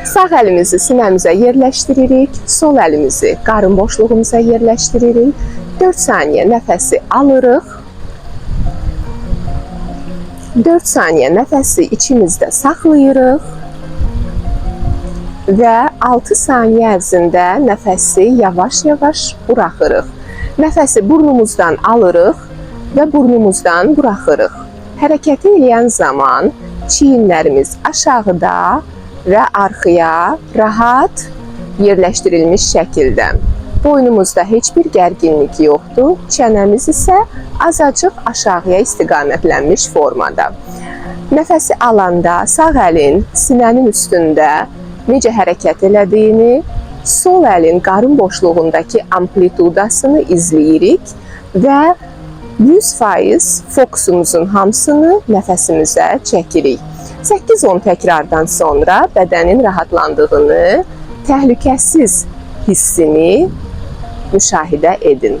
Sağ əlimizi sinəmizə yerləşdiririk, sol əlimizi qarın boşluğumuza yerləşdiririk. 4 saniyə nəfəsi alırıq. 4 saniyə nəfəsi içimizdə saxlayırıq. Və 6 saniyə ərzində nəfəsi yavaş-yavaş buraxırıq. Nəfəsi burnumuzdan alırıq və burnumuzdan buraxırıq. Hərəkəti eləyən zaman çiyinlərimiz aşağıda və arxaya rahat yerləşdirilmiş şəkildə. Boynumuzda heç bir gərginlik yoxdur. Çənəmiz isə azacıq aşağıya istiqamətlənmiş formada. Nəfəsi alanda sağ əlin sinənin üstündə necə hərəkət elədiyini, sol əlin qarın boşluğundakı amplitudasını izləyirik və 100% fokusumuzun hamısını nəfəsimizə çəkirik. 8-10 təkrardan sonra bədənin rahatlandığını, təhlükəsiz hissini müşahidə edin.